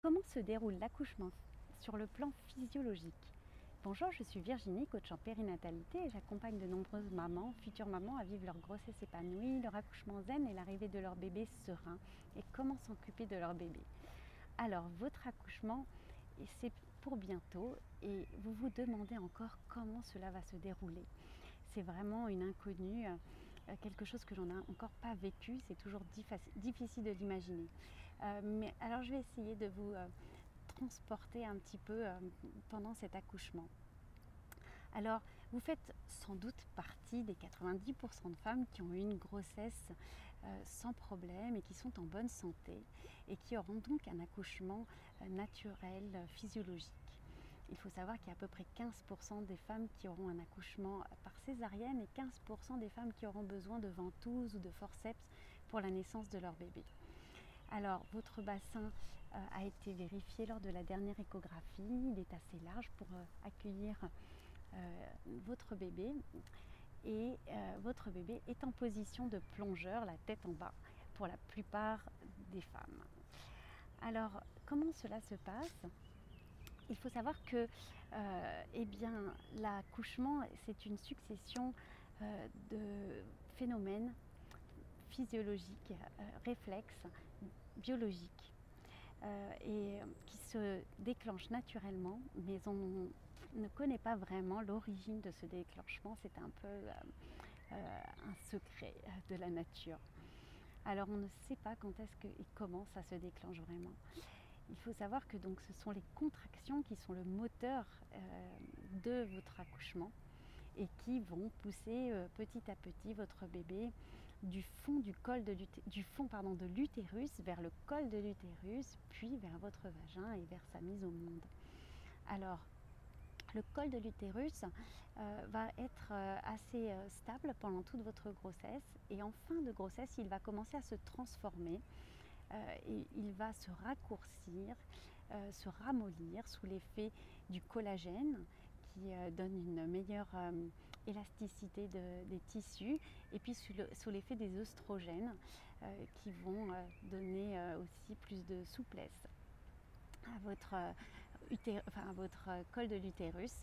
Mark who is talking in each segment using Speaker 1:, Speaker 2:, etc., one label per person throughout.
Speaker 1: Comment se déroule l'accouchement sur le plan physiologique? Bonjour, je suis Virginie, coach en périnatalité et j'accompagne de nombreuses mamans, futures mamans, à vivre leur grossesse épanouie, leur accouchement zen et l'arrivée de leur bébé serein et comment s'occuper de leur bébé. Alors, votre accouchement, c'est pour bientôt et vous vous demandez encore comment cela va se dérouler. C'est vraiment une inconnue, quelque chose que l'on n'a encore pas vécu, c'est toujours difficile de l'imaginer. Mais alors je vais essayer de vous transporter un petit peu pendant cet accouchement. Alors, vous faites sans doute partie des 90% de femmes qui ont eu une grossesse sans problème et qui sont en bonne santé et qui auront donc un accouchement naturel, physiologique. Il faut savoir qu'il y a à peu près 15% des femmes qui auront un accouchement par césarienne et 15% des femmes qui auront besoin de ventouses ou de forceps pour la naissance de leur bébé. Alors, votre bassin a été vérifié lors de la dernière échographie. Il est assez large pour accueillir votre bébé. Et votre bébé est en position de plongeur, la tête en bas, pour la plupart des femmes. Alors, comment cela se passe ? Il faut savoir que l'accouchement, c'est une succession de phénomènes physiologiques, réflexes, biologiques, et qui se déclenchent naturellement, mais on ne connaît pas vraiment l'origine de ce déclenchement. C'est un peu un secret de la nature. Alors on ne sait pas quand est-ce que et comment ça se déclenche vraiment. Il faut savoir que donc ce sont les contractions qui sont le moteur de votre accouchement et qui vont pousser petit à petit votre bébé du fond de l'utérus vers le col de l'utérus, puis vers votre vagin et vers sa mise au monde. Alors, le col de l'utérus va être assez stable pendant toute votre grossesse et en fin de grossesse, il va commencer à se transformer. Et il va se raccourcir, se ramollir sous l'effet du collagène qui donne une meilleure élasticité des tissus et puis sous l'effet des œstrogènes qui vont donner aussi plus de souplesse à votre col de l'utérus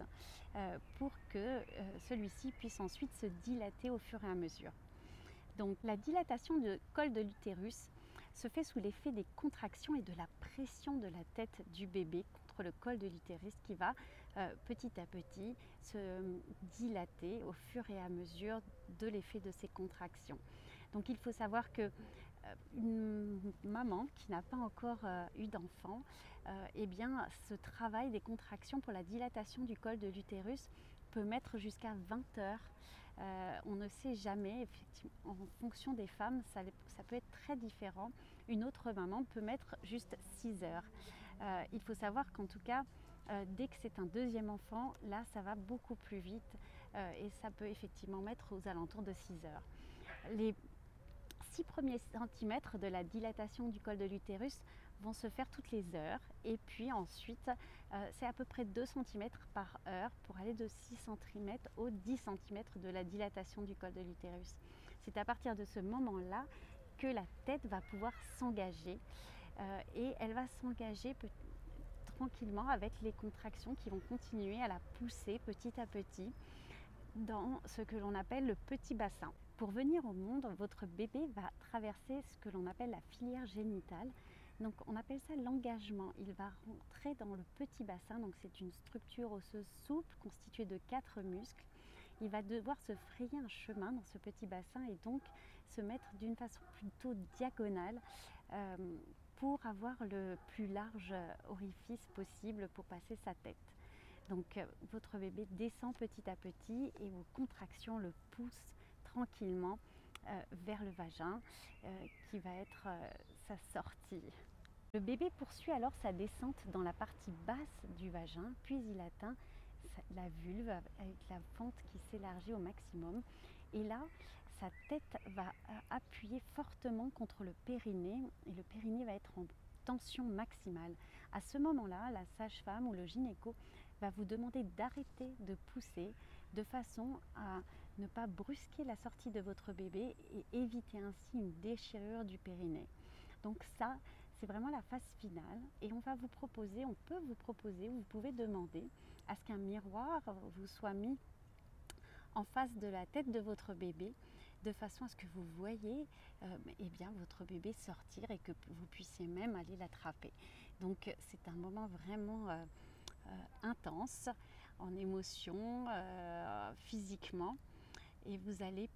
Speaker 1: pour que celui-ci puisse ensuite se dilater au fur et à mesure. Donc la dilatation du col de l'utérus se fait sous l'effet des contractions et de la pression de la tête du bébé contre le col de l'utérus qui va petit à petit se dilater au fur et à mesure de l'effet de ces contractions. Donc il faut savoir que une maman qui n'a pas encore eu d'enfant, ce travail des contractions pour la dilatation du col de l'utérus peut mettre jusqu'à 20 heures. On ne sait jamais, effectivement, en fonction des femmes, ça peut être très différent. Une autre maman peut mettre juste 6 heures. Il faut savoir qu'en tout cas, dès que c'est un deuxième enfant, là ça va beaucoup plus vite et ça peut effectivement mettre aux alentours de 6 heures. Les 6 premiers centimètres de la dilatation du col de l'utérus vont se faire toutes les heures et puis ensuite c'est à peu près 2 cm par heure pour aller de 6 cm au 10 cm de la dilatation du col de l'utérus. C'est à partir de ce moment-là que la tête va pouvoir s'engager et elle va s'engager tranquillement avec les contractions qui vont continuer à la pousser petit à petit dans ce que l'on appelle le petit bassin. Pour venir au monde, votre bébé va traverser ce que l'on appelle la filière génitale. Donc on appelle ça l'engagement. Il va rentrer dans le petit bassin, donc c'est une structure osseuse souple constituée de 4 muscles. Il va devoir se frayer un chemin dans ce petit bassin et donc se mettre d'une façon plutôt diagonale pour avoir le plus large orifice possible pour passer sa tête. Donc votre bébé descend petit à petit et vos contractions le poussent tranquillement vers le vagin qui va être sa sortie. Le bébé poursuit alors sa descente dans la partie basse du vagin, puis il atteint la vulve avec la fente qui s'élargit au maximum. Et là, sa tête va appuyer fortement contre le périnée et le périnée va être en tension maximale. À ce moment-là, la sage-femme ou le gynéco va vous demander d'arrêter de pousser de façon à ne pas brusquer la sortie de votre bébé et éviter ainsi une déchirure du périnée. Donc ça, c'est vraiment la phase finale et on peut vous proposer, vous pouvez demander à ce qu'un miroir vous soit mis en face de la tête de votre bébé, de façon à ce que vous voyez eh bien, votre bébé sortir et que vous puissiez même aller l'attraper. Donc c'est un moment vraiment intense en émotion, physiquement, et vous allez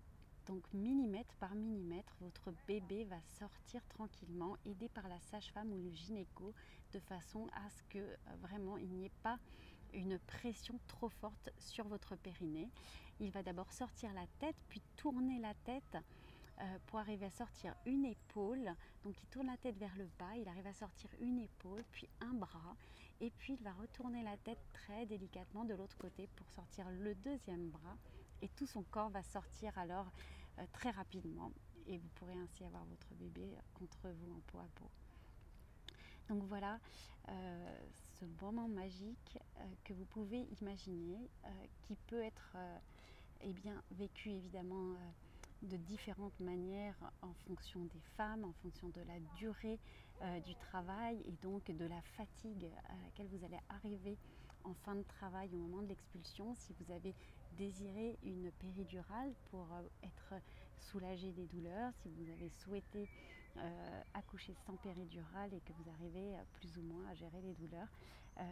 Speaker 1: donc millimètre par millimètre, votre bébé va sortir tranquillement, aidé par la sage-femme ou le gynéco, de façon à ce que vraiment il n'y ait pas une pression trop forte sur votre périnée. Il va d'abord sortir la tête, puis tourner la tête pour arriver à sortir une épaule. Donc il tourne la tête vers le bas, il arrive à sortir une épaule, puis un bras, et puis il va retourner la tête très délicatement de l'autre côté pour sortir le deuxième bras, et tout son corps va sortir alors très rapidement, et vous pourrez ainsi avoir votre bébé contre vous en peau à peau. Donc voilà ce moment magique que vous pouvez imaginer, qui peut être eh bien, vécu évidemment de différentes manières en fonction des femmes, en fonction de la durée du travail et donc de la fatigue à laquelle vous allez arriver en fin de travail au moment de l'expulsion. Si vous avez désiré une péridurale pour être soulagé des douleurs, si vous avez souhaité accoucher sans péridurale et que vous arrivez plus ou moins à gérer les douleurs,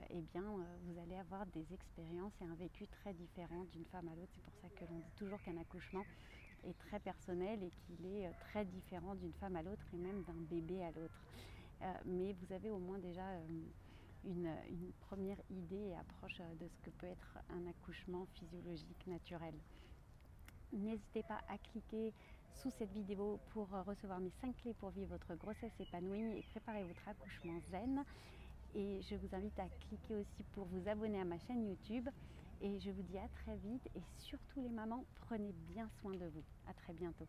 Speaker 1: eh bien vous allez avoir des expériences et un vécu très différent d'une femme à l'autre. C'est pour ça que l'on dit toujours qu'un accouchement est très personnel et qu'il est très différent d'une femme à l'autre et même d'un bébé à l'autre. Mais vous avez au moins déjà une première idée et approche de ce que peut être un accouchement physiologique naturel. N'hésitez pas à cliquer sous cette vidéo pour recevoir mes 5 clés pour vivre votre grossesse épanouie et préparer votre accouchement zen. Et je vous invite à cliquer aussi pour vous abonner à ma chaîne YouTube. Et je vous dis à très vite, et surtout les mamans, prenez bien soin de vous. À très bientôt.